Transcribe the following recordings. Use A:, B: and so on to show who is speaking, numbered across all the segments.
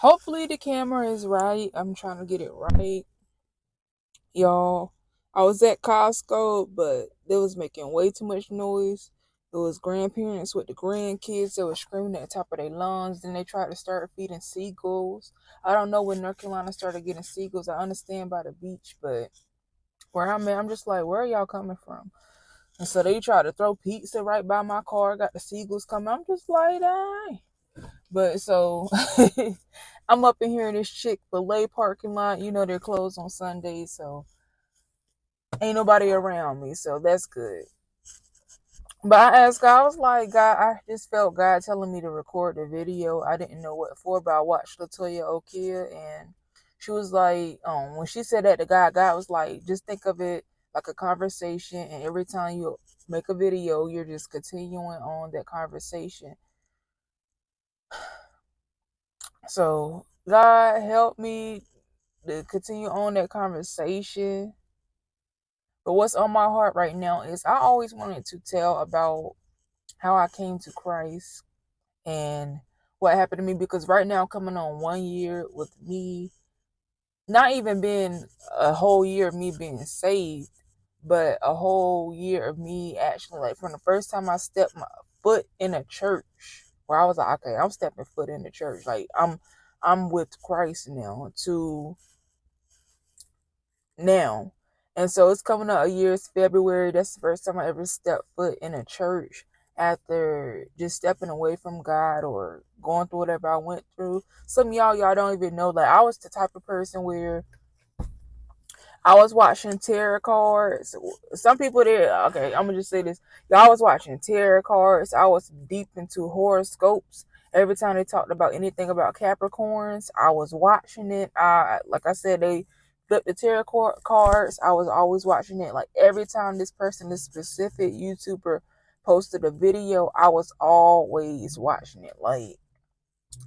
A: Hopefully the camera is right. I'm trying to get it right, y'all. I was at Costco, but they was making way too much noise. It was grandparents with the grandkids that were screaming at the top of their lungs. Then they tried to start feeding seagulls. I don't know when North Carolina started getting seagulls. I understand by the beach, but where I'm at, I'm just like, where are y'all coming from? And so they tried to throw pizza right by my car. Got the seagulls coming. I'm just like, dang. But so I'm up in here in this Chick-fil-A parking lot. You know they're closed on Sundays, so ain't nobody around me, so that's good. But I asked God, I was like, God, I just felt God telling me to record the video. I didn't know what for, but I watched Latoya Okia, and she was like, when she said that to God was like, just think of it like a conversation, and every time you make a video, you're just continuing on that conversation. So God help me to continue on that conversation. But what's on my heart right now is I always wanted to tell about how I came to Christ and what happened to me, because right now I'm coming on 1 year with me not even being a whole year of me being saved, but a whole year of me actually, like, from the first time I stepped my foot in a church, where I was like, okay, I'm stepping foot in the church, like I'm with Christ now, to now. And so it's coming up a year. It's February. That's the first time I ever stepped foot in a church after just stepping away from God or going through whatever I went through. Some of y'all don't even know, like, I was the type of person where I was watching tarot cards. Some people there, okay, I'm gonna just say this. Y'all was watching tarot cards. I was deep into horoscopes. Every time they talked about anything about Capricorns, I was watching it. Like I said, they flipped the tarot cards. I was always watching it. Like, every time this specific YouTuber posted a video, I was always watching it. Like,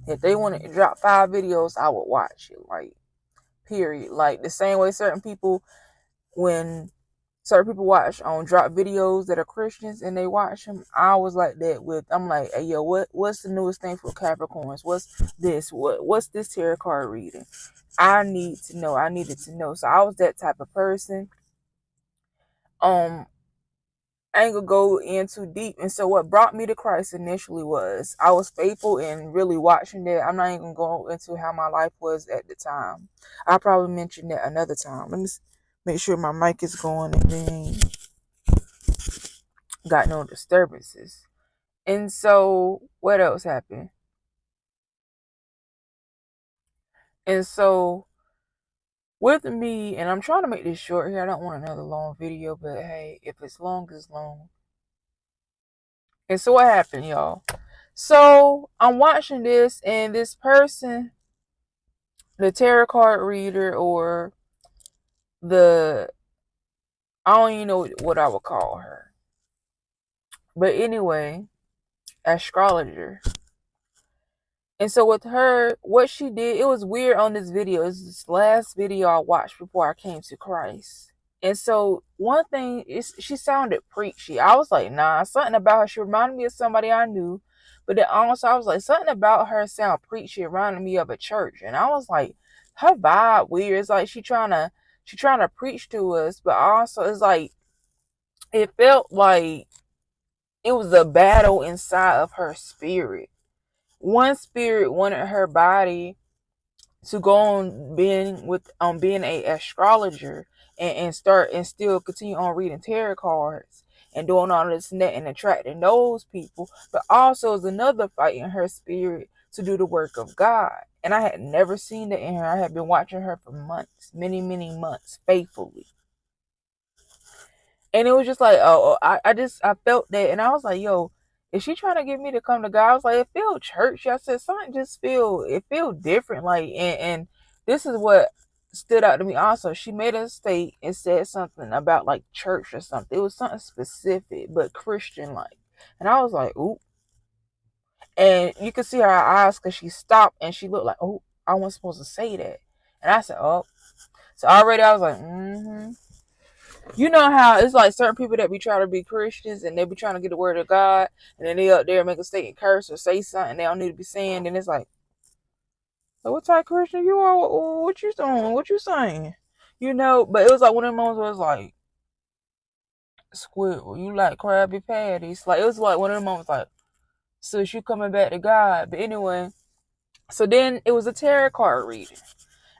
A: if they wanted to drop 5 videos, I would watch it. Like, period. Like, the same way when certain people watch on drop videos that are Christians and they watch them, I was like that with, I'm like, hey, yo, what's the newest thing for Capricorns? What's this? What's this tarot card reading? I need to know. I needed to know. So I was that type of person. I ain't gonna go in too deep. And so what brought me to Christ initially was I was faithful in really watching that. I'm not even gonna go into how my life was at the time. I'll probably mention that another time. Let me make sure my mic is going and then got no disturbances. And so what else happened? And so with me, and I'm trying to make this short here. I don't want another long video, but hey, if it's long, it's long. And so what happened, y'all? So I'm watching this, and this person, the tarot card reader, or the, I don't even know what I would call her. But anyway, astrologer. And so with her, what she did, it was weird on this video. It's this last video I watched before I came to Christ. And so one thing is, she sounded preachy. I was like, nah, something about her. She reminded me of somebody I knew. But then also I was like, something about her sound preachy, reminded me of a church. And I was like, her vibe weird. It's like she trying to preach to us, but also it's like it felt like it was a battle inside of her spirit. One spirit wanted her body to go on being a astrologer, and start and still continue on reading tarot cards and doing all this and that and attracting those people, but also is another fight in her spirit to do the work of God. And I had never seen that in her. I had been watching her for months, many months, faithfully. And it was just like, I felt that, and I was like, yo, is she trying to get me to come to God? I was like, it feel churchy. I said, something just feel different. Like, and this is what stood out to me also. She made a state and said something about like church or something. It was something specific, but Christian like. And I was like, ooh. And you could see her eyes because she stopped and she looked like, oh, I wasn't supposed to say that. And I said, oh. So already I was like, mm-hmm. You know how it's like certain people that be trying to be Christians and they be trying to get the word of God, and then they up there make a statement, curse or say something they don't need to be saying, and it's like, Like, what type of Christian you are? What you doing? What you saying? You know, but it was like one of the moments where it was like, Squidward, you like Krabby Patties. Like, it was like one of the moments like, sis, you coming back to God. But anyway, so then it was a tarot card reading.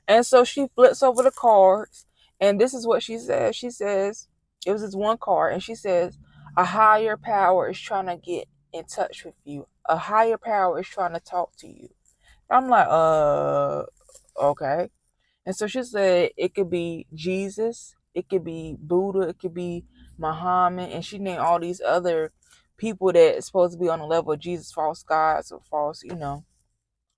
A: And so she flips over the cards, and this is what she says. She says, it was this one card, and she says, a higher power is trying to get in touch with you. A higher power is trying to talk to you. I'm like, okay. And so she said it could be Jesus, it could be Buddha, it could be Muhammad, and she named all these other people that supposed to be on the level of Jesus, false gods or false,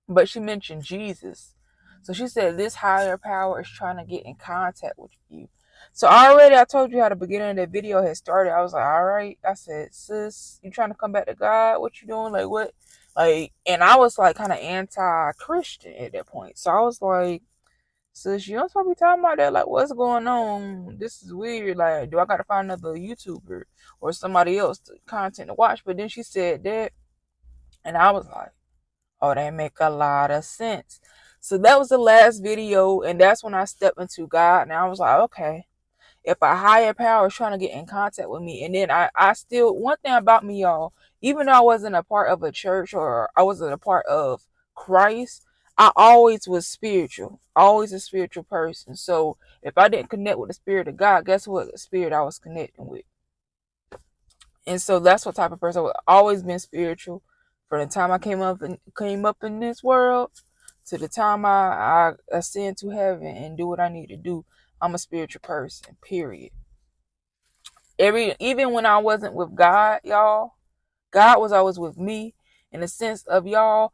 A: but she mentioned Jesus. So she said this higher power is trying to get in contact with you. So already I told you how the beginning of that video had started. I was like, all right. I said, sis, you trying to come back to God? What you doing? Like what? Like, and I was like kind of anti-Christian at that point. So I was like, sis, you don't supposed to be talking about that. Like, what's going on? This is weird. Like, do I got to find another YouTuber or somebody else to content to watch? But then she said that, and I was like, oh, that make a lot of sense. So that was the last video, and that's when I stepped into God, and I was like, okay, if a higher power is trying to get in contact with me, and then I still, one thing about me, y'all, even though I wasn't a part of a church or I wasn't a part of Christ, I always was spiritual, always a spiritual person. So if I didn't connect with the spirit of God, guess what spirit I was connecting with? And so that's what type of person I've always been spiritual. From the time I came up in this world to the time I ascend to heaven and do what I need to do, I'm a spiritual person. Period. Even when I wasn't with God, y'all, God was always with me. In the sense of, y'all,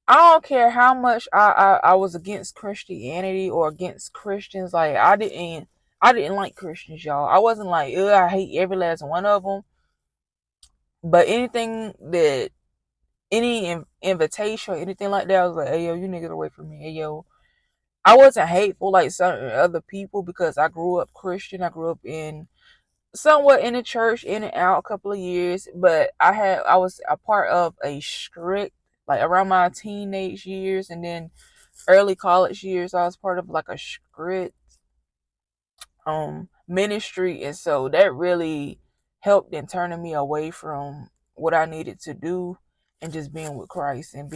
A: I don't care how much I was against Christianity or against Christians. Like I didn't like Christians, y'all. I wasn't like, ugh, I hate every last one of them. But anything that any invitation or anything like that, I was like, hey yo, you niggas away from me. Hey yo, I wasn't hateful like certain other people because I grew up Christian. I grew up in somewhat in the church, in and out a couple of years, but I was a part of a strict, like around my teenage years and then early college years, I was part of like a strict ministry, and so that really helped in turning me away from what I needed to do and just being with Christ and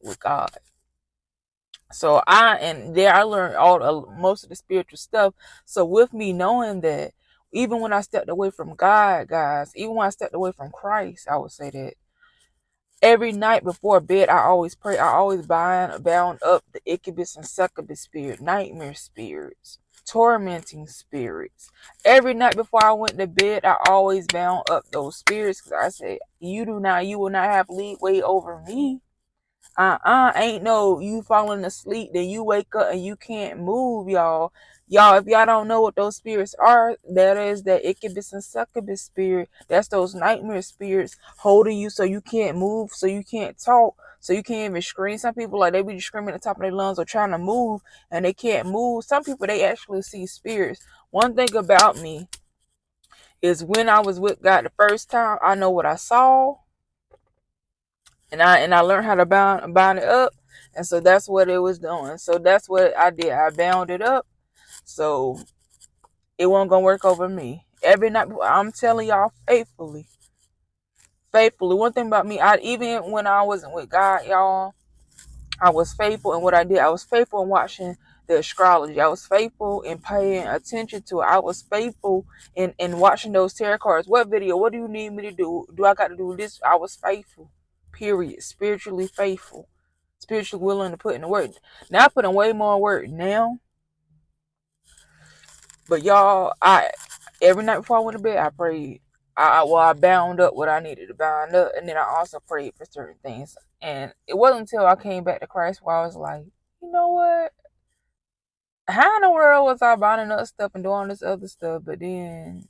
A: with God. So I learned most of the spiritual stuff. So with me knowing that, even when I stepped away from God, guys, even when I stepped away from Christ, I would say that every night before bed, I always pray. I always bound up the incubus and succubus spirit, nightmare spirits, tormenting spirits. Every night before I went to bed, I always bound up those spirits because I said, you will not have leeway over me. Ain't no you falling asleep, then you wake up and you can't move, y'all. Y'all, if y'all don't know what those spirits are, that is that incubus and succubus spirit. That's those nightmare spirits holding you so you can't move, so you can't talk, so you can't even scream. Some people, like, they be screaming at the top of their lungs or trying to move and they can't move. Some people, they actually see spirits. One thing about me is when I was with God the first time, I know what I saw. And I learned how to bound it up, and so that's what it was doing. So that's what I did. I bound it up, so it wasn't gonna work over me. Every night, I'm telling y'all faithfully. One thing about me, I even when I wasn't with God, y'all, I was faithful in what I did. I was faithful in watching the astrology. I was faithful in paying attention to it. I was faithful in watching those tarot cards. What video? What do you need me to do? Do I got to do this? I was faithful. Period. Spiritually faithful. Spiritually willing to put in the work. Now I put in way more work now. But y'all, every night before I went to bed, I prayed. I bound up what I needed to bound up, and then I also prayed for certain things. And it wasn't until I came back to Christ where I was like, you know what? How in the world was I binding up stuff and doing this other stuff? But then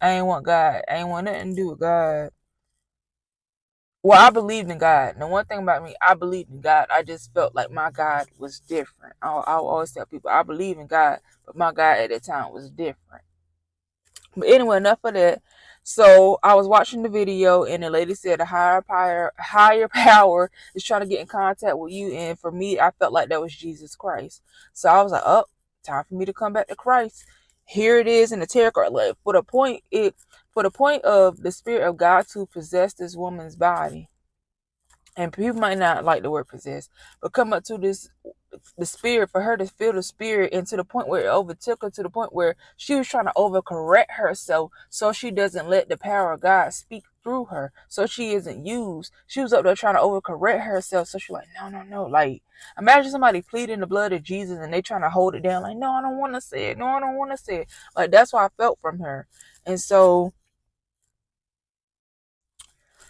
A: I ain't want God. I ain't want nothing to do with God. Well, I believed in God. And the one thing about me, I believed in God. I just felt like my God was different. I always tell people I believe in God, but my God at that time was different. But anyway, enough of that. So I was watching the video, and the lady said a higher power is trying to get in contact with you. And for me, I felt like that was Jesus Christ. So I was like, "Oh, time for me to come back to Christ." Here it is in the tarot card. Like, for the point of the Spirit of God to possess this woman's body. And people might not like the word possess, but come up to the spirit, for her to feel the spirit, and to the point where it overtook her, to the point where she was trying to overcorrect herself so she doesn't let the power of God speak through her, so she isn't used. She was up there trying to overcorrect herself, so she's like, no, no, no. Like, imagine somebody pleading the blood of Jesus and they trying to hold it down, like, no, I don't want to say it, no, I don't want to say it. Like, that's what I felt from her. And so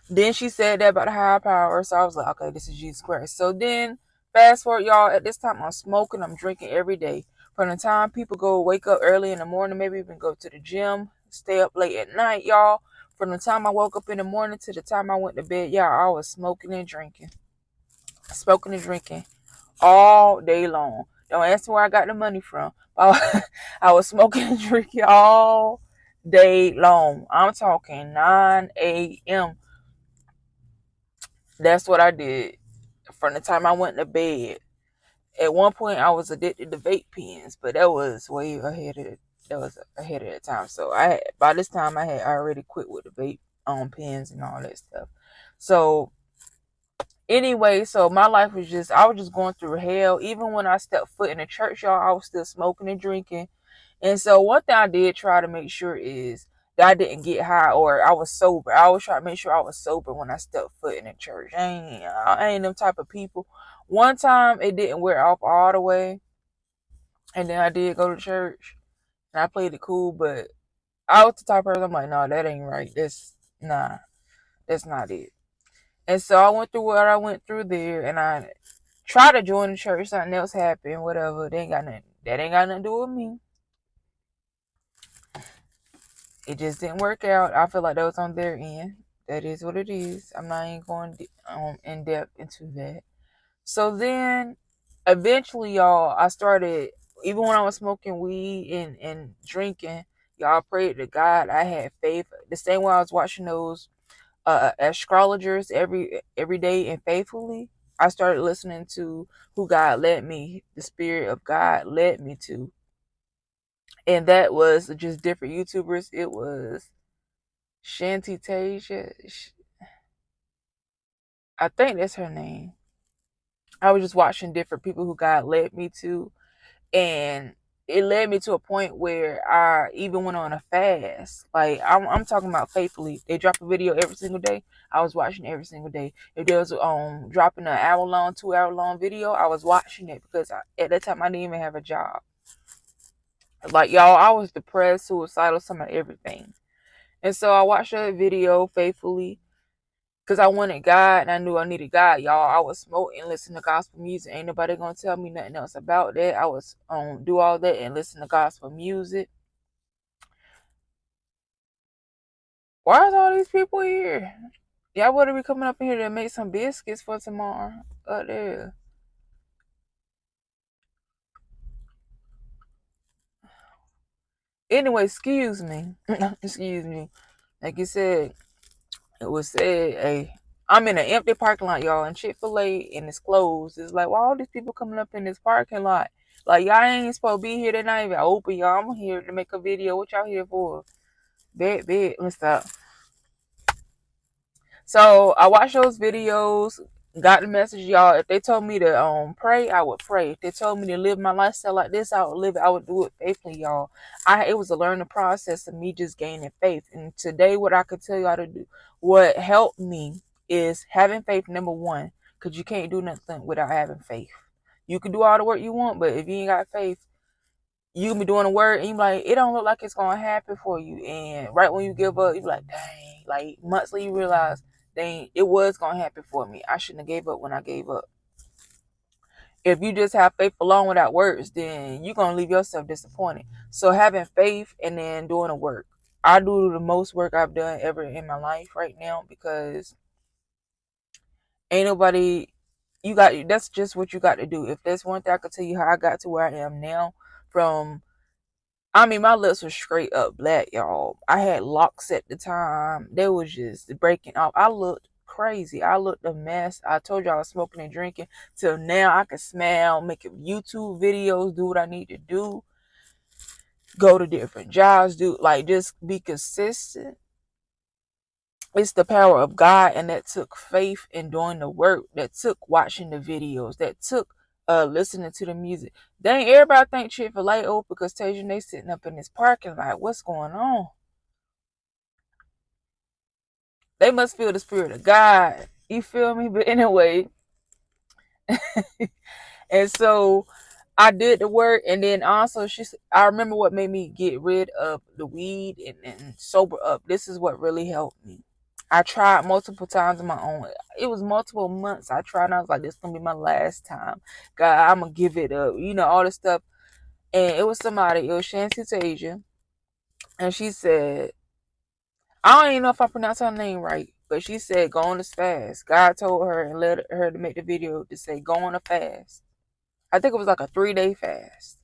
A: then she said that about the higher power. So I was like, okay, this is Jesus Christ. So then, fast forward, y'all, at this time I'm smoking, I'm drinking every day. From the time people go wake up early in the morning, maybe even go to the gym, stay up late at night, y'all. From the time I woke up in the morning to the time I went to bed, y'all, I was smoking and drinking. Smoking and drinking all day long. Don't ask me where I got the money from. I was smoking and drinking all day long. I'm talking 9 a.m. That's what I did from the time I went to bed. At one point, I was addicted to vape pens, but that was way ahead of the time. So by this time I had already quit with the vape pens and all that stuff. So anyway, so my life was just, I was just going through hell. Even when I stepped foot in the church, y'all, I was still smoking and drinking. And so one thing I did try to make sure is that I didn't get high, or I was sober. I always try to make sure I was sober when I stepped foot in the church. I ain't them type of people. One time it didn't wear off all the way, and then I did go to church and I played it cool, but I was the type of person, I'm like, no, that ain't right. That's not it. And so I went through what I went through there, and I tried to join the church. Something else happened, whatever. That ain't got nothing to do with me. It just didn't work out. I feel like that was on their end. That is what it is. I'm not even going in depth into that. So then, eventually, y'all, I started, even when I was smoking weed and drinking, y'all, I prayed to God. I had faith. The same way I was watching those astrologers every day and faithfully, I started listening to who God led me, the Spirit of God led me to. And that was just different YouTubers. It was Shanty Tasia. I think that's her name. I was just watching different people who God led me to, and it led me to a point where I even went on a fast. Like, I'm talking about faithfully. They drop a video every single day. I was watching every single day. If there was dropping an hour long, 2 hour long video, I was watching it because at that time I didn't even have a job. Like, y'all, I was depressed, suicidal, some of everything. And so I watched that video faithfully because I wanted God and I knew I needed God, y'all. I was smoking, listening to gospel music. Ain't nobody gonna tell me nothing else about that. I was do all that and listen to gospel music. Why is all these people here? Y'all better be coming up in here to make some biscuits for tomorrow. Up there. Anyway, excuse me. Excuse me. Like you said, it was said, hey, I'm in an empty parking lot, y'all, and Chick-fil-A, and it's closed. It's like, why all these people coming up in this parking lot? Like, y'all ain't supposed to be here. They're not even open, y'all. I'm here to make a video. What y'all here for? Bet. Let's stop. So I watched those videos, got the message, y'all. If they told me to pray, I would pray. If they told me to live my lifestyle like this, I would live it. I would do it faithfully, y'all. It was a learning process of me just gaining faith. And today, what I could tell y'all to do, what helped me is having faith, number one, because you can't do nothing without having faith. You can do all the work you want, but if you ain't got faith, you can be doing the work and you be like, it don't look like it's gonna happen for you. And right when you give up, you be like, dang, like months later you realize, dang, it was gonna happen for me. I shouldn't have gave up when I gave up. If you just have faith alone without works, then you're gonna leave yourself disappointed. So having faith and then doing the work. I do the most work I've done ever in my life right now because ain't nobody, that's just what you got to do. If there's one thing I could tell you how I got to where I am now, from I mean, my lips were straight up black, y'all. I had locks at the time. They was just breaking off. I looked crazy. I looked a mess. I told you I was smoking and drinking. Till now, I can smile, making YouTube videos, do what I need to do, go to different jobs, do like just be consistent. It's the power of God, and that took faith in doing the work, that took watching the videos, that took listening to the music. Dang, everybody think Chick-fil-A open because Tasia they sitting up in this parking lot. What's going on? They must feel the spirit of God. You feel me? But anyway, and so I did the work, and then also I remember what made me get rid of the weed and sober up. This is what really helped me. I tried multiple times on my own. It was multiple months. I tried, and I was like, this is gonna be my last time. God, I'm gonna give it up. You know, all this stuff. And it was somebody, it was Shanty Tasia, and she said, I don't even know if I pronounced her name right, but she said, go on this fast. God told her and led her to make the video to say, go on a fast. I think it was like a 3-day fast.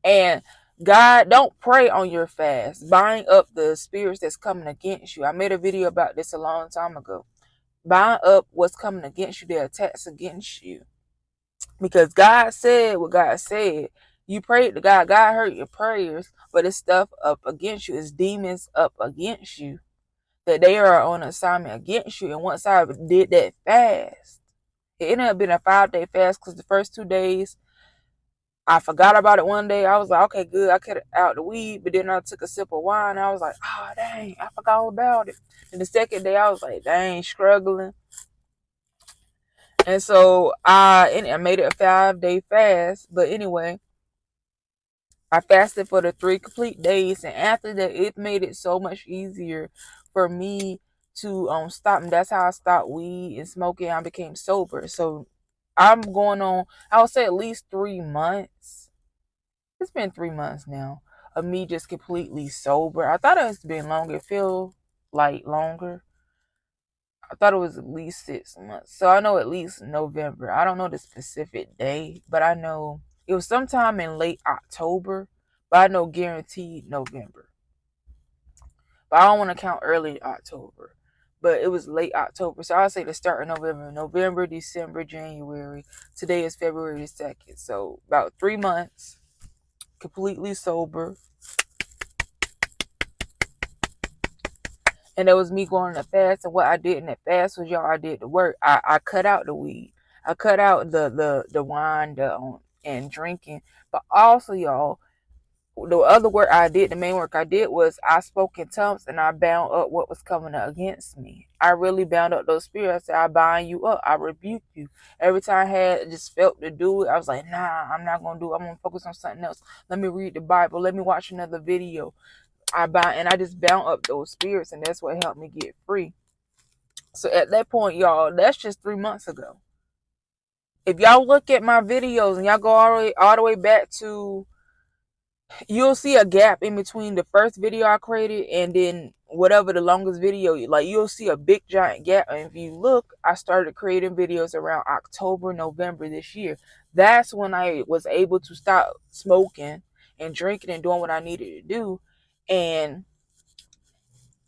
A: And God, don't pray on your fast. Bind up the spirits that's coming against you. I made a video about this a long time ago. Bind up what's coming against you, the attacks against you. Because God said what God said. You prayed to God. God heard your prayers, but it's stuff up against you. It's demons up against you, that they are on assignment against you. And once I did that fast, it ended up being a 5-day fast because the first 2 days, I forgot about it one day. I was like, okay, good. I cut out the weed, but then I took a sip of wine. I was like, oh, dang, I forgot all about it. And the second day, I was like, dang, struggling. And so I made it a 5-day fast. But anyway, I fasted for the 3 complete days. And after that, it made it so much easier for me to stop. And that's how I stopped weed and smoking. I became sober. So I'm going on, I would say at least 3 months. It's been 3 months now of me just completely sober. I thought it was been longer. It feel like longer. I thought it was at least 6 months. So I know at least November. I don't know the specific day, but I know it was sometime in late October. But I know guaranteed November. But I don't want to count early October. But it was late October. So I'll say the start of November. November, December, January. Today is February 2nd. So about 3 months. Completely sober. And that was me going on a fast. And what I did in that fast was, y'all, I did the work. I cut out the weed. I cut out the wine and drinking. But also, y'all, the other work I did, the main work I did was I spoke in tongues and I bound up what was coming against me. I really bound up those spirits. I said, I bind you up. I rebuke you. Every time I had just felt to do it, I was like, nah, I'm not going to do it. I'm going to focus on something else. Let me read the Bible. Let me watch another video. I just bound up those spirits, and that's what helped me get free. So at that point, y'all, that's just 3 months ago. If y'all look at my videos and y'all go all the way back to, you'll see a gap in between the first video I created and then whatever the longest video. Like, you'll see a big giant gap. And if you look, I started creating videos around October, November this year. That's when I was able to stop smoking and drinking and doing what I needed to do, and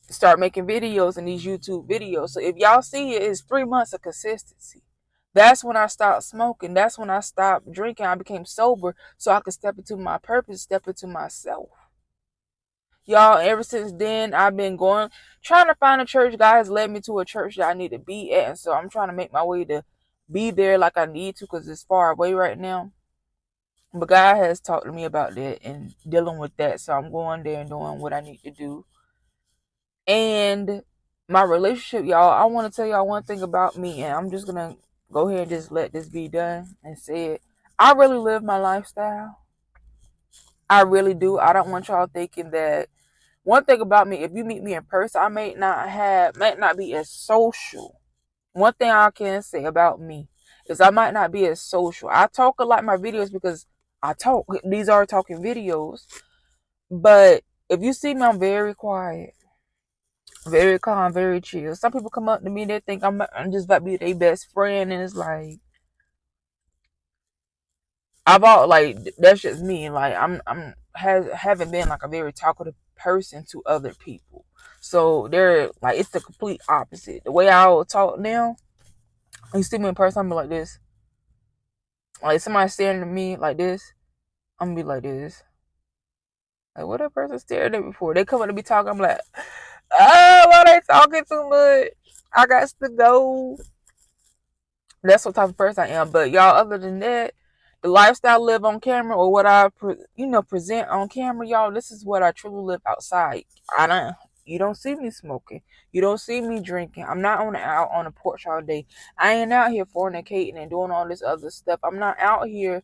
A: start making videos in these YouTube videos. So if y'all see it, it's 3 months of consistency. That's when I stopped smoking. That's when I stopped drinking. I became sober so I could step into my purpose, step into myself. Y'all, ever since then, I've been trying to find a church. God has led me to a church that I need to be at. And so I'm trying to make my way to be there like I need to, because it's far away right now. But God has talked to me about that and dealing with that. So I'm going there and doing what I need to do. And my relationship, y'all, I want to tell y'all one thing about me, and I'm just going to go ahead and just let this be done and say it. I really live my lifestyle. I really do. I don't want y'all thinking that. One thing about me, if you meet me in person, I might not be as social. One thing I can say about me is I might not be as social. I talk a lot in my videos because I talk. These are talking videos. But if you see me, I'm very quiet. Very calm, very chill. Some people come up to me, they think I'm just about to be their best friend, and it's like that's just me. Like I'm haven't been like a very talkative person to other people. So they're like, it's the complete opposite. The way I will talk now, you see me in person, I'm be like this. Like somebody staring at me like this, I'm gonna be like this. Like what that person stared at me for? They come up to me talking, I'm like, oh, why they talking too much? I got to go. That's what type of person I am. But y'all, other than that, the lifestyle I live on camera or what I present on camera, y'all, this is what I truly live outside. You don't see me smoking. You don't see me drinking. I'm not out on the porch all day. I ain't out here fornicating and doing all this other stuff. I'm not out here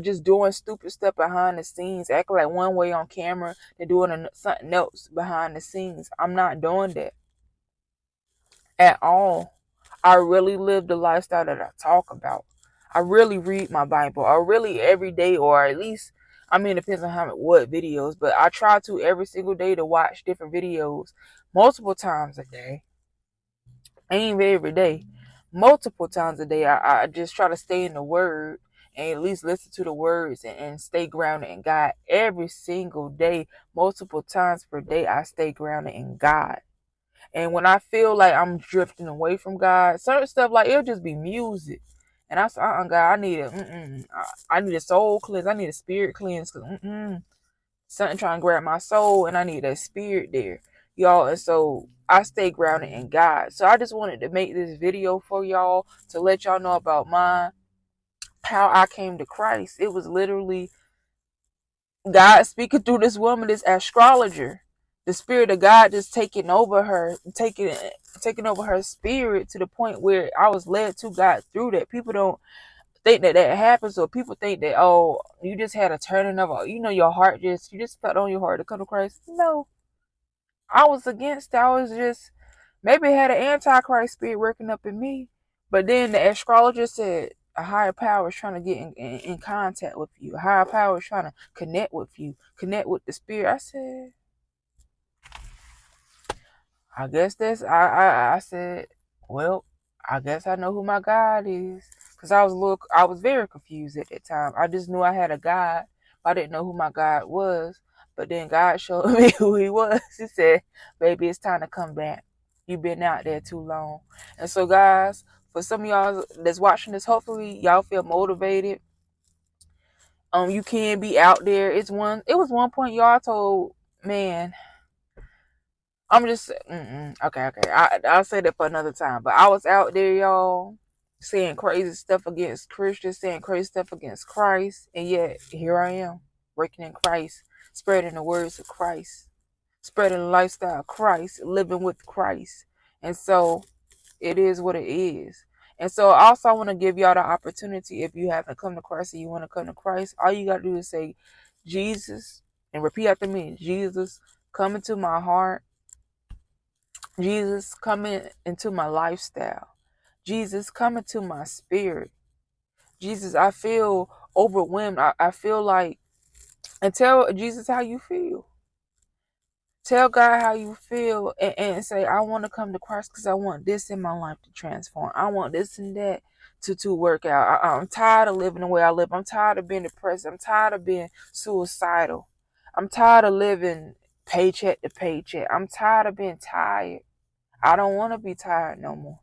A: just doing stupid stuff behind the scenes, acting like one way on camera and doing something else behind the scenes. I'm not doing that at all. I really live the lifestyle that I talk about. I really read my Bible. I really every day, or at least, I mean, it depends on what videos, but I try to every single day to watch different videos multiple times a day. Ain't every day, multiple times a day. I just try to stay in the Word and at least listen to the words and stay grounded in God every single day, multiple times per day. I stay grounded in God. And when I feel like I'm drifting away from God, certain stuff like it'll just be music. And I said, God, I need a soul cleanse. I need a spirit cleanse. Cause something trying to grab my soul, and I need a spirit there, y'all. And so I stay grounded in God. So I just wanted to make this video for y'all to let y'all know about how I came to Christ. It was literally God speaking through this woman, this astrologer. The spirit of God just taking over her, taking over her spirit to the point where I was led to God through that. People don't think that happens, or people think that, oh, you just had a turning of, your heart you just felt on your heart to come to Christ. No, I was against it. I was just maybe had an antichrist spirit working up in me, but then the astrologer said a higher power is trying to get in contact with you. A higher power is trying to connect with you, connect with the spirit. I said, I guess I said, well, I guess I know who my God is. Because I was very confused at that time. I just knew I had a God, but I didn't know who my God was. But then God showed me who he was. He said, baby, it's time to come back. You've been out there too long. And so, guys, for some of y'all that's watching this, hopefully y'all feel motivated. You can be out there. It was one point y'all told, man, I'm just okay. I'll say that for another time. But I was out there, y'all, saying crazy stuff against Christians, saying crazy stuff against Christ, and yet here I am, working in Christ, spreading the words of Christ, spreading the lifestyle of Christ, living with Christ. And so it is what it is. And so also I want to give y'all the opportunity, if you haven't come to Christ and you want to come to Christ, all you got to do is say, Jesus, and repeat after me. Jesus, come into my heart. Jesus, come into my lifestyle. Jesus, come into my spirit. Jesus, I feel overwhelmed. I feel like, and tell Jesus how you feel. Tell God how you feel, and say, I want to come to Christ because I want this in my life to transform. I want this and that to work out. I'm tired of living the way I live. I'm tired of being depressed. I'm tired of being suicidal. I'm tired of living paycheck to paycheck. I'm tired of being tired. I don't want to be tired no more.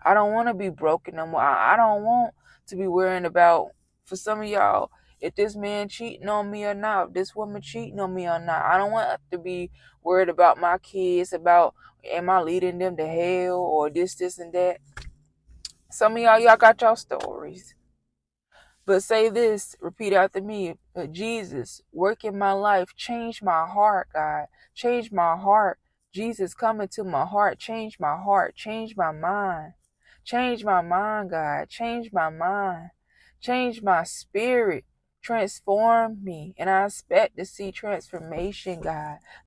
A: I don't want to be broken no more. I don't want to be worrying about, for some of y'all, if this man cheating on me or not, if this woman cheating on me or not. I don't want to be worried about my kids, about am I leading them to hell or this, and that. Some of y'all got y'all stories. But say this, repeat after me. Jesus, work in my life, change my heart, God. Change my heart. Jesus, come into my heart, change my heart, change my mind. Change my mind, God. Change my mind. Change my spirit. Transform me. And I expect to see transformation, God.